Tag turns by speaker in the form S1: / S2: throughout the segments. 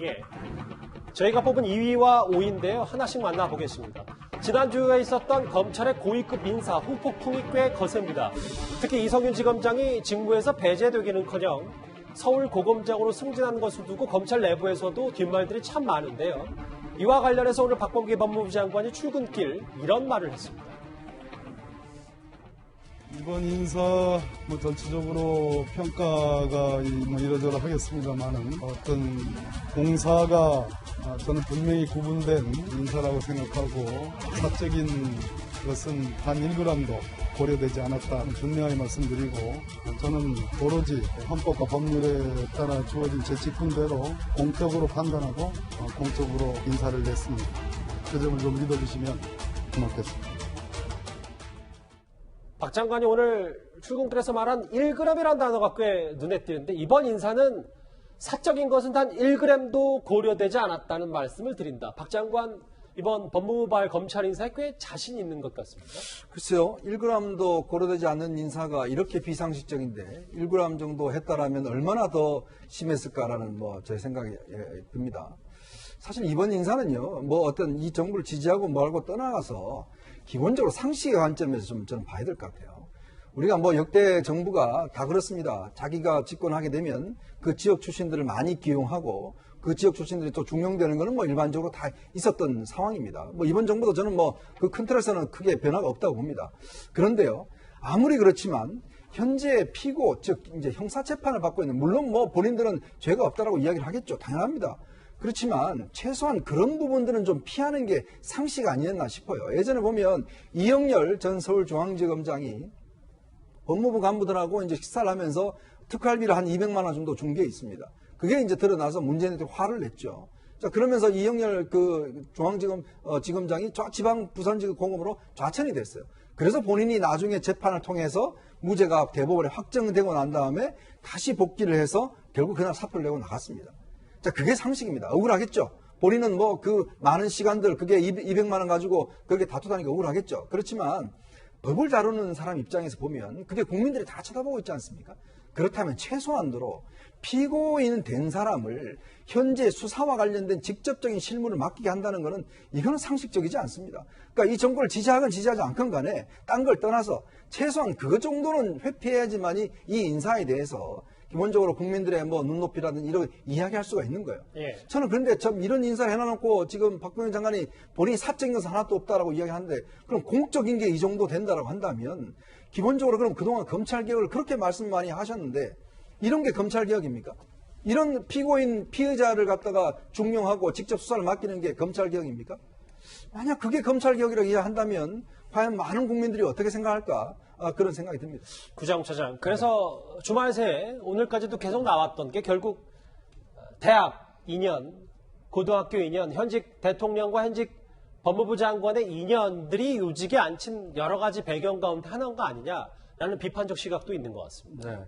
S1: 예. 저희가 뽑은 2위와 5위인데요. 하나씩 만나보겠습니다. 지난주에 있었던 검찰의 고위급 인사 후폭풍이 꽤 거셉니다. 특히 이성윤 지검장이 직무에서 배제되기는커녕 서울 고검장으로 승진한 것을 두고 검찰 내부에서도 뒷말들이 참 많은데요. 이와 관련해서 오늘 박범계 법무부 장관이 출근길 이런 말을 했습니다.
S2: 이번 인사 전체적으로 평가가 이러저러 하겠습니다만은 어떤 공사가 저는 분명히 구분된 인사라고 생각하고 사적인 것은 단 1g도 고려되지 않았다 분명히 말씀드리고 저는 오로지 헌법과 법률에 따라 주어진 제 직분대로 공적으로 판단하고 공적으로 인사를 냈습니다. 그 점을 좀 믿어주시면 고맙겠습니다.
S1: 박 장관이 오늘 출근길에서 말한 1g이라는 단어가 꽤 눈에 띄는데 이번 인사는 사적인 것은 단 1g도 고려되지 않았다는 말씀을 드린다. 박 장관 이번 법무부발 검찰 인사에 꽤 자신 있는 것 같습니다.
S3: 글쎄요. 1g도 고려되지 않는 인사가 이렇게 비상식적인데 1g 정도 했다라면 얼마나 더 심했을까라는 제 생각이 듭니다. 사실 이번 인사는요. 어떤 이 정부를 지지하고 뭐하고 떠나가서 기본적으로 상식의 관점에서 좀 저는 봐야 될 것 같아요. 우리가 역대 정부가 다 그렇습니다. 자기가 집권하게 되면 그 지역 출신들을 많이 기용하고 그 지역 출신들이 또 중용되는 것은 일반적으로 다 있었던 상황입니다. 이번 정부도 저는 그 큰 틀에서는 크게 변화가 없다고 봅니다. 그런데요. 아무리 그렇지만 현재 피고, 즉 이제 형사재판을 받고 있는 물론 본인들은 죄가 없다라고 이야기를 하겠죠. 당연합니다. 그렇지만 최소한 그런 부분들은 좀 피하는 게 상식 아니었나 싶어요. 예전에 보면 이영렬 전 서울중앙지검장이 법무부 간부들하고 이제 식사를 하면서 특활비를 한 200만 원 정도 준 게 있습니다. 그게 이제 드러나서 문재인한테 화를 냈죠. 자, 그러면서 이영렬 지검장이 지방 부산지검 공업으로 좌천이 됐어요. 그래서 본인이 나중에 재판을 통해서 무죄가 대법원에 확정되고 난 다음에 다시 복귀를 해서 결국 그날 사표를 내고 나갔습니다. 자, 그게 상식입니다. 억울하겠죠. 본인은 그 많은 시간들, 그게 200만 원 가지고 그렇게 다투다니까 억울하겠죠. 그렇지만 법을 다루는 사람 입장에서 보면 그게 국민들이 다 쳐다보고 있지 않습니까? 그렇다면 최소한도로 피고인 된 사람을 현재 수사와 관련된 직접적인 실무를 맡기게 한다는 것은 이거는 상식적이지 않습니다. 그러니까 이 정권을 지지하건 지지하지 않건 간에 딴 걸 떠나서 최소한 그것 정도는 회피해야지만이 이 인사에 대해서 기본적으로 국민들의 눈높이라든지 이런 이야기할 수가 있는 거예요.
S1: 예.
S3: 저는 그런데 이런 인사를 해놔놓고 지금 박병현 장관이 본인이 사적인 것은 하나도 없다라고 이야기하는데 그럼 공적인 게 이 정도 된다라고 한다면 기본적으로 그럼 그동안 검찰개혁을 그렇게 말씀 많이 하셨는데 이런 게 검찰개혁입니까? 이런 피의자를 갖다가 중용하고 직접 수사를 맡기는 게 검찰개혁입니까? 만약 그게 검찰개혁이라고 이야기한다면 과연 많은 국민들이 어떻게 생각할까? 그런 생각이 듭니다.
S1: 구장차장. 그래서 주말 새에 오늘까지도 계속 나왔던 게 결국 대학 2년, 고등학교 2년, 현직 대통령과 현직 법무부 장관의 인연들이 요직에 앉힌 여러 가지 배경 가운데 하나가 아니냐라는 비판적 시각도 있는 것 같습니다.
S4: 네.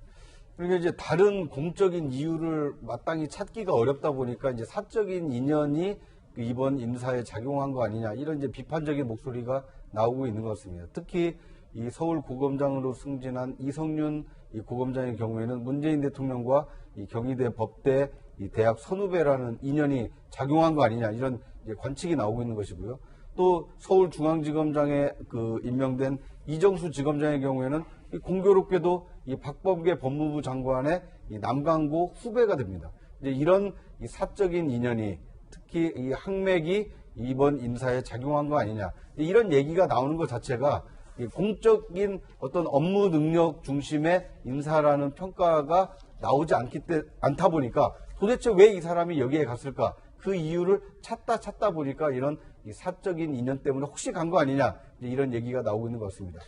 S4: 그러니까 이제 다른 공적인 이유를 마땅히 찾기가 어렵다 보니까 이제 사적인 인연이 이번 인사에 작용한 거 아니냐 이런 이제 비판적인 목소리가 나오고 있는 것 같습니다. 특히 이 서울 고검장으로 승진한 이성윤 이 고검장의 경우에는 문재인 대통령과 이 경희대 법대 이 대학 선후배라는 인연이 작용한 거 아니냐 이런 이제 관측이 나오고 있는 것이고요. 또 서울중앙지검장에 임명된 이정수 지검장의 경우에는 이 공교롭게도 이 박범계 법무부 장관의 이 남강고 후배가 됩니다. 이제 이런 이 사적인 인연이 특히 이 학맥이 이번 인사에 작용한 거 아니냐 이런 얘기가 나오는 것 자체가 이 공적인 어떤 업무 능력 중심의 인사라는 평가가 나오지 않다 보니까 도대체 왜 이 사람이 여기에 갔을까 그 이유를 찾다 보니까 이런 이 사적인 인연 때문에 혹시 간 거 아니냐 이런 얘기가 나오고 있는 것 같습니다.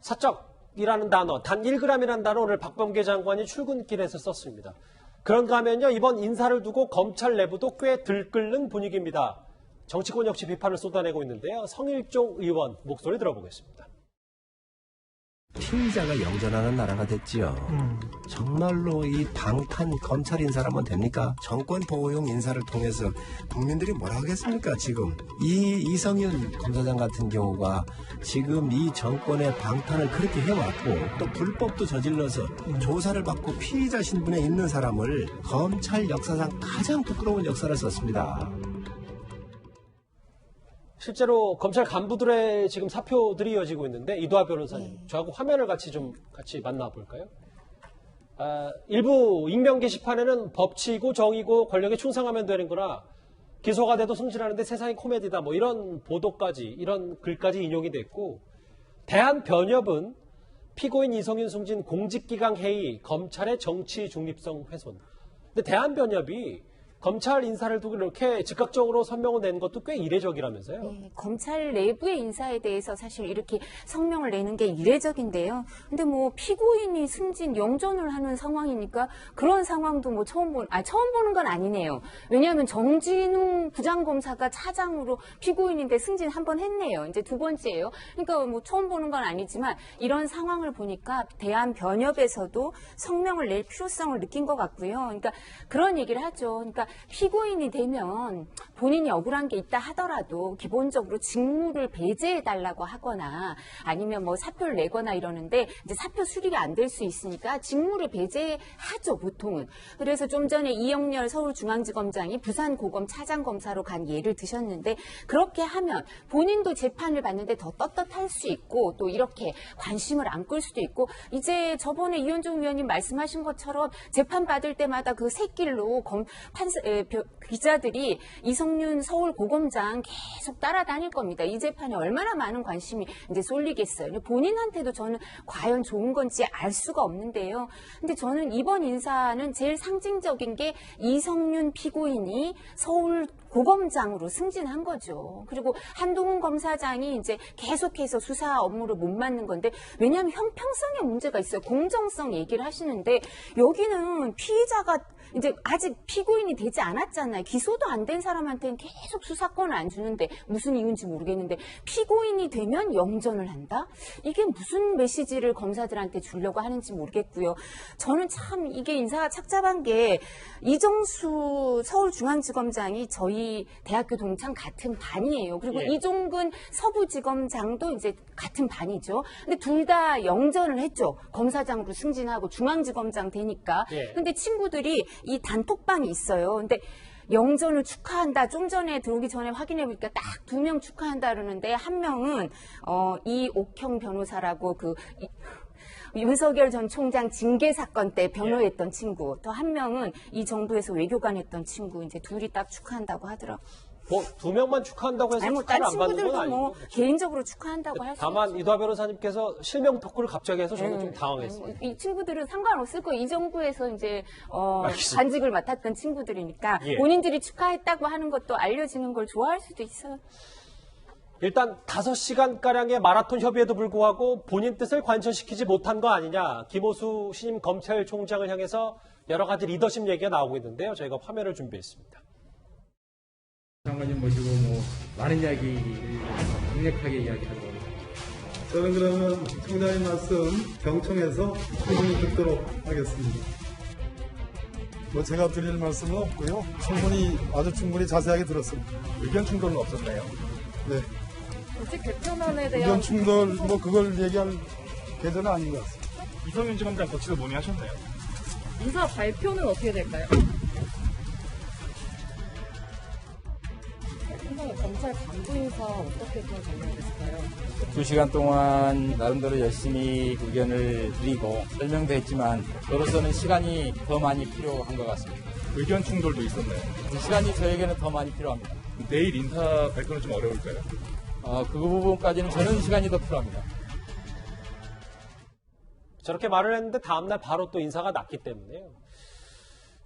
S1: 사적이라는 단어, 단 1g이라는 단어 오늘 박범계 장관이 출근길에서 썼습니다. 그런가 하면요, 이번 인사를 두고 검찰 내부도 꽤 들끓는 분위기입니다. 정치권 역시 비판을 쏟아내고 있는데요. 성일종 의원 목소리 들어보겠습니다.
S5: 피의자가 영전하는 나라가 됐지요. 정말로 이 방탄 검찰 인사라면 됩니까? 정권 보호용 인사를 통해서 국민들이 뭐라 하겠습니까? 지금 이 이성윤 검사장 같은 경우가 지금 이 정권의 방탄을 그렇게 해왔고 또 불법도 저질러서 조사를 받고 피의자 신분에 있는 사람을 검찰 역사상 가장 부끄러운 역사를 썼습니다.
S1: 실제로 검찰 간부들의 지금 사표들이 이어지고 있는데 이도하 변호사님, 저하고 화면을 같이 만나볼까요? 일부 익명 게시판에는 법치고 정의고 권력에 충성하면 되는 거라 기소가 돼도 승진하는데 세상이 코미디다 뭐 이런 보도까지 이런 글까지 인용이 됐고 대한변협은 피고인 이성윤 승진 공직기강 해이 검찰의 정치 중립성 훼손. 근데 대한변협이 검찰 인사를 두고 이렇게 즉각적으로 선명을 낸 것도 꽤 이례적이라면서요.
S6: 네, 검찰 내부의 인사에 대해서 사실 이렇게 성명을 내는 게 이례적인데요. 근데 뭐 피고인이 승진 영전을 하는 상황이니까 그런 상황도 뭐 처음 보는 건 아니네요. 왜냐하면 정진웅 부장검사가 차장으로 피고인인데 승진 한 번 했네요. 이제 두 번째예요. 그러니까 뭐 처음 보는 건 아니지만 이런 상황을 보니까 대한변협에서도 성명을 낼 필요성을 느낀 것 같고요. 그러니까 그런 얘기를 하죠. 그러니까 피고인이 되면 본인이 억울한 게 있다 하더라도 기본적으로 직무를 배제해달라고 하거나 아니면 뭐 사표를 내거나 이러는데 이제 사표 수리가 안 될 수 있으니까 직무를 배제하죠, 보통은. 그래서 좀 전에 이영렬 서울중앙지검장이 부산고검 차장검사로 간 예를 드셨는데 그렇게 하면 본인도 재판을 받는데 더 떳떳할 수 있고 또 이렇게 관심을 안 끌 수도 있고 이제 저번에 이현종 위원님 말씀하신 것처럼 재판 받을 때마다 그 새길로 기자들이 이성윤 서울고검장 계속 따라다닐 겁니다. 이 재판에 얼마나 많은 관심이 이제 쏠리겠어요. 본인한테도 저는 과연 좋은 건지 알 수가 없는데요. 근데 저는 이번 인사는 제일 상징적인 게 이성윤 피고인이 서울고검장으로 승진한 거죠. 그리고 한동훈 검사장이 이제 계속해서 수사 업무를 못 맡는 건데 왜냐하면 형평성의 문제가 있어요. 공정성 얘기를 하시는데 여기는 피의자가 이제 아직 피고인이 되지 않았잖아요. 기소도 안 된 사람한테는 계속 수사권을 안 주는데 무슨 이유인지 모르겠는데 피고인이 되면 영전을 한다? 이게 무슨 메시지를 검사들한테 주려고 하는지 모르겠고요. 저는 참 이게 인사가 착잡한 게 이정수 서울중앙지검장이 저희 대학교 동창 같은 반이에요. 그리고
S1: 예.
S6: 이종근 서부지검장도 이제 같은 반이죠. 근데 둘 다 영전을 했죠. 검사장으로 승진하고 중앙지검장 되니까.
S1: 예.
S6: 근데 친구들이 이 단톡방이 있어요. 근데 영전을 축하한다. 좀 전에 들어오기 전에 확인해 보니까 딱 2명 축하한다 그러는데 한 명은 이옥형 변호사라고 윤석열 전 총장 징계 사건 때 변호했던 친구. 또 한 명은 이 정부에서 외교관 했던 친구. 이제 둘이 딱 축하한다고 하더라고요.
S1: 뭐 2명만 축하한다고 해서
S6: 아니, 뭐,
S1: 축하를
S6: 딴
S1: 안 받는 건
S6: 친구들도
S1: 아니고.
S6: 뭐, 개인적으로 축하한다고 할 수
S1: 다만
S6: 있죠.
S1: 이도하 변호사님께서 실명 토크를 갑자기 해서 저는 좀 당황했습니다.
S6: 이 친구들은 상관없을 거예요. 이 정부에서 이제,
S1: 알겠습니다.
S6: 관직을 맡았던 친구들이니까,
S1: 예.
S6: 본인들이 축하했다고 하는 것도 알려지는 걸 좋아할 수도 있어요.
S1: 일단 5시간가량의 마라톤 협의에도 불구하고 본인 뜻을 관철시키지 못한 거 아니냐. 김호수 신임 검찰총장을 향해서 여러 가지 리더십 얘기가 나오고 있는데요. 저희가 화면을 준비했습니다.
S7: 장관님 모시고 많은 이야기를 강력하게 이야기하고
S2: 저는 그러면 총장님 말씀 경청해서 충분히 듣도록 하겠습니다. 뭐 제가 드릴 말씀은 없고요. 아주 충분히 자세하게 들었습니다.
S8: 의견 충돌은 없었나요?
S2: 네.
S9: 조직 개편안에 대한
S2: 의견 충돌 뭐 그걸 얘기할 계절은 아닌 것 같습니다.
S8: 이성윤 지검장 거치도 논의하셨나요?
S9: 인사 발표는 어떻게 될까요? 검찰 간부 인사 어떻게 좀 전망됐을까요?
S7: 2시간 동안 나름대로 열심히 의견을 드리고 설명도 했지만 저로서는 시간이 더 많이 필요한 것 같습니다.
S8: 의견 충돌도 있었나요?
S7: 시간이 저에게는 더 많이 필요합니다.
S8: 내일 인사 발표는 좀 어려울까요?
S7: 그 부분까지는 저는 시간이 더 필요합니다.
S1: 저렇게 말을 했는데 다음날 바로 또 인사가 났기 때문에요.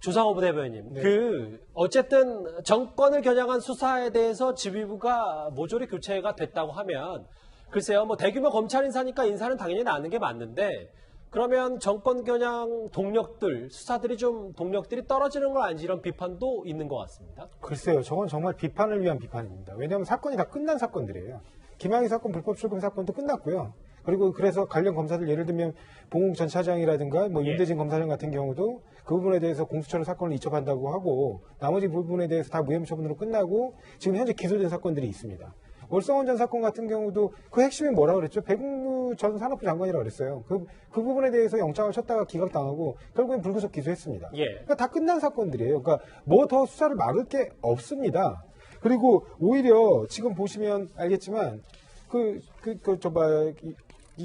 S1: 조상호 부대변인, 어쨌든 정권을 겨냥한 수사에 대해서 지휘부가 모조리 교체가 됐다고 하면, 글쎄요, 뭐 대규모 검찰 인사니까 인사는 당연히 나는 게 맞는데, 그러면 정권 겨냥 동력들, 수사들이 좀 동력들이 떨어지는 건 아닌지 이런 비판도 있는 것 같습니다.
S10: 글쎄요, 저건 정말 비판을 위한 비판입니다. 왜냐하면 사건이 다 끝난 사건들이에요. 김학의 사건 불법 출금 사건도 끝났고요. 그리고 그래서 관련 검사들 예를 들면 봉욱 전 차장이라든가 뭐
S1: 예.
S10: 윤대진 검사장 같은 경우도 그 부분에 대해서 공수처로 사건을 이첩한다고 하고 나머지 부분에 대해서 다 무혐의 처분으로 끝나고 지금 현재 기소된 사건들이 있습니다. 월성원 전 사건 같은 경우도 그 핵심이 뭐라 그랬죠? 배국무 전 산업부 장관이라고 그랬어요. 그 부분에 대해서 영장을 쳤다가 기각당하고 결국엔 불구속 기소했습니다.
S1: 예.
S10: 그러니까 다 끝난 사건들이에요. 그러니까 뭐 더 수사를 막을 게 없습니다. 그리고 오히려 지금 보시면 알겠지만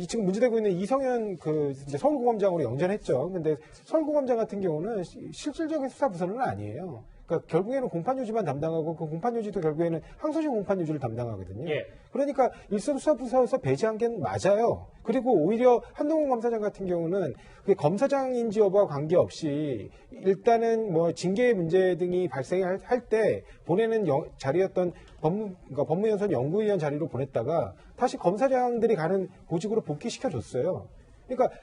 S10: 지금 문제되고 있는 이성현 이제 서울고검장으로 영전했죠. 근데 서울고검장 같은 경우는 실질적인 수사 부서는 아니에요. 그러니까 결국에는 공판유지만 담당하고 그 공판유지도 결국에는 항소심 공판유지를 담당하거든요.
S1: 예.
S10: 그러니까 일선 수사부서에서 배제한 게 맞아요. 그리고 오히려 한동훈 검사장 같은 경우는 그 검사장인지 여부와 관계없이 일단은 뭐 징계 문제 등이 발생할 때 보내는 자리였던 그러니까 법무연수원 연구위원 자리로 보냈다가 다시 검사장들이 가는 보직으로 복귀시켜줬어요. 그러니까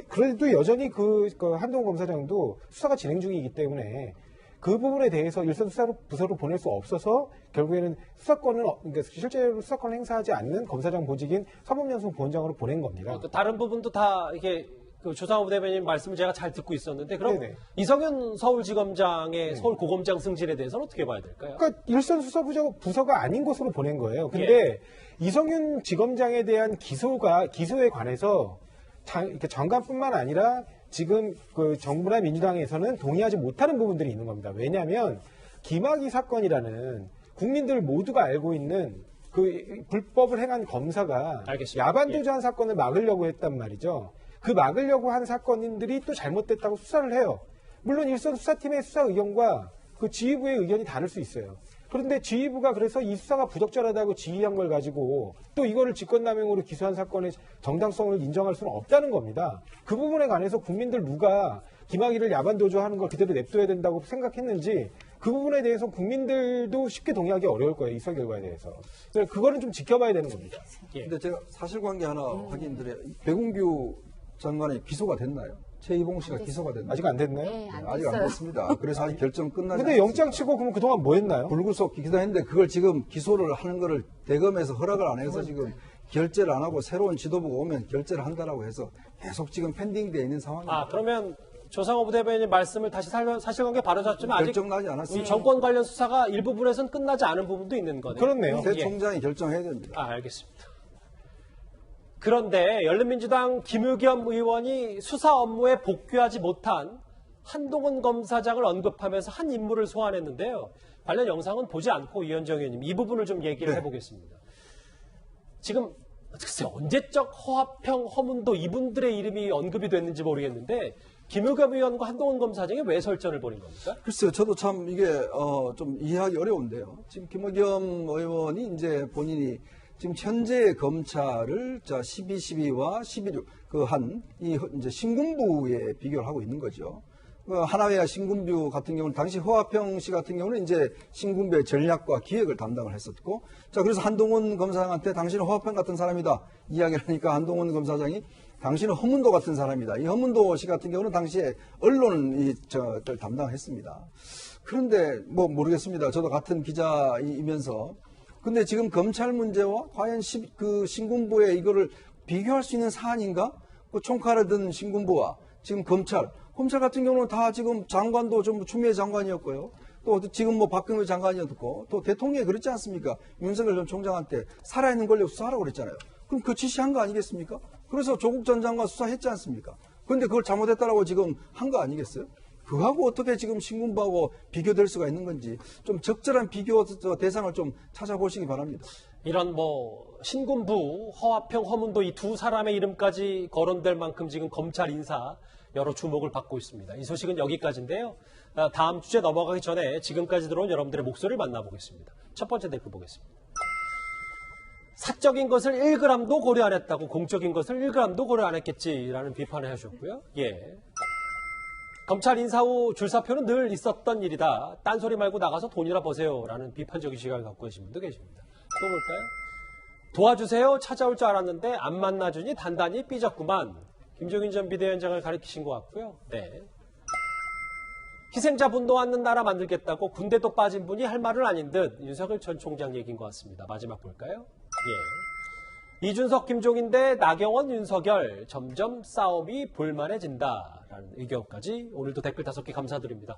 S10: 그래도 여전히 그 한동훈 검사장도 수사가 진행 중이기 때문에 그 부분에 대해서 일선 수사부서로 보낼 수 없어서 결국에는 그러니까 실제로 수사권을 행사하지 않는 검사장 보직인 사법연수원 부원장으로 보낸 겁니다.
S1: 다른 부분도 다 이렇게 조상호 대변인 말씀을 제가 잘 듣고 있었는데 그럼
S10: 네네.
S1: 이성윤 서울지검장의 서울고검장 승진에 대해서는 어떻게 봐야 될까요?
S10: 그러니까 일선 수사부서가 아닌 곳으로 보낸 거예요. 근데 이성윤 지검장에 대한 기소에 관해서 장관뿐만 아니라 지금 그 정부나 민주당에서는 동의하지 못하는 부분들이 있는 겁니다. 왜냐하면 김학의 사건이라는 국민들 모두가 알고 있는 그 불법을 행한 검사가
S1: 알겠습니다.
S10: 야반도주한 사건을 막으려고 했단 말이죠. 그 막으려고 한 사건인들이 또 잘못됐다고 수사를 해요. 물론 일선 수사팀의 수사 의견과 그 지휘부의 의견이 다를 수 있어요. 그런데 지휘부가 그래서 이 수사가 부적절하다고 지휘한 걸 가지고 또 이거를 직권남용으로 기소한 사건의 정당성을 인정할 수는 없다는 겁니다. 그 부분에 관해서 국민들 누가 김학의를 야반도주하는 걸 그대로 냅둬야 된다고 생각했는지 그 부분에 대해서 국민들도 쉽게 동의하기 어려울 거예요. 이 수사 결과에 대해서. 그래서 그거는 좀 지켜봐야 되는 겁니다.
S3: 근데 제가 사실관계 하나 확인드려요. 백운규 장관이 기소가 됐나요? 최이봉 씨가 기소가 됐나요?
S10: 아직 안 됐나요?
S6: 네, 안
S3: 아직 안
S6: 됐어요.
S3: 됐습니다. 그래서 아직 결정 끝나지
S10: 근데
S3: 않았습니다.
S10: 영장 치고 그러면 그동안 뭐 했나요?
S3: 불구속 기소했는데 그걸 지금 기소를 하는 거를 대검에서 허락을 안 해서 지금 결재를 안 하고 새로운 지도부가 오면 결재를 한다라고 해서 계속 지금 펜딩되어 있는 상황입니다.
S1: 그러면 조상호 부대변인 말씀을 다시 사실관계 바로잡지만 아직
S3: 결정나지
S1: 이
S3: 않았습니다.
S1: 정권 관련 수사가 일부분에서는 끝나지 않은 부분도 있는 거네요.
S10: 그렇네요.
S3: 새 총장이 결정해야 됩니다.
S1: 알겠습니다. 그런데 열린민주당 김의겸 의원이 수사 업무에 복귀하지 못한 한동훈 검사장을 언급하면서 한 인물을 소환했는데요. 관련 영상은 보지 않고 이현정 의원님 이 부분을 좀 얘기를 해보겠습니다. 지금 글쎄 언제적 허화평, 허문도 이분들의 이름이 언급이 됐는지 모르겠는데 김의겸 의원과 한동훈 검사장이 왜 설전을 벌인 겁니까?
S3: 글쎄요, 저도 참 이게 좀 이해하기 어려운데요. 지금 김의겸 의원이 이제 본인이 지금 현재 검찰을 12.12와 11.6 이 이제 신군부에 비교를 하고 있는 거죠. 하나회와 신군부 같은 경우는 당시 허화평 씨 같은 경우는 이제 신군부의 전략과 기획을 담당을 했었고, 그래서 한동훈 검사장한테 당신은 허화평 같은 사람이다 이야기를 하니까 한동훈 검사장이 당신은 허문도 같은 사람이다. 이 허문도 씨 같은 경우는 당시에 언론을 담당했습니다. 그런데 뭐 모르겠습니다. 저도 같은 기자이면서. 근데 지금 검찰 문제와 과연 그 신군부에 이거를 비교할 수 있는 사안인가? 그 총칼을 든 신군부와 지금 검찰 같은 경우는 다 지금 장관도 좀 추미애 장관이었고요. 또 지금 뭐 박근혜 장관이었고 또 대통령이 그랬지 않습니까? 윤석열 전 총장한테 살아있는 권력 수사하라고 그랬잖아요. 그럼 그 지시한 거 아니겠습니까? 그래서 조국 전 장관 수사했지 않습니까? 그런데 그걸 잘못했다라고 지금 한 거 아니겠어요? 그거하고 어떻게 지금 신군부하고 비교될 수가 있는 건지 좀 적절한 비교 대상을 좀 찾아보시기 바랍니다.
S1: 이런 신군부, 허화평, 허문도 이 두 사람의 이름까지 거론될 만큼 지금 검찰 인사 여러 주목을 받고 있습니다. 이 소식은 여기까지인데요. 다음 주제 넘어가기 전에 지금까지 들어온 여러분들의 목소리를 만나보겠습니다. 첫 번째 댓글 보겠습니다. 사적인 것을 1g도 고려 안 했다고 공적인 것을 1g도 고려 안 했겠지라는 비판을 해주셨고요. 예. 검찰 인사 후 줄사표는 늘 있었던 일이다. 딴소리 말고 나가서 돈이나 버세요라는 비판적인 시각을 갖고 계신 분도 계십니다. 또 볼까요? 도와주세요. 찾아올 줄 알았는데 안 만나주니 단단히 삐졌구만. 김종인 전 비대위원장을 가리키신 것 같고요. 네. 희생자 분노 않는 나라 만들겠다고 군대도 빠진 분이 할 말은 아닌 듯 윤석열 전 총장 얘기인 것 같습니다. 마지막 볼까요? 예. 이준석, 김종인 대 나경원, 윤석열 점점 싸움이 볼만해진다라는 의견까지 오늘도 댓글 5개 감사드립니다.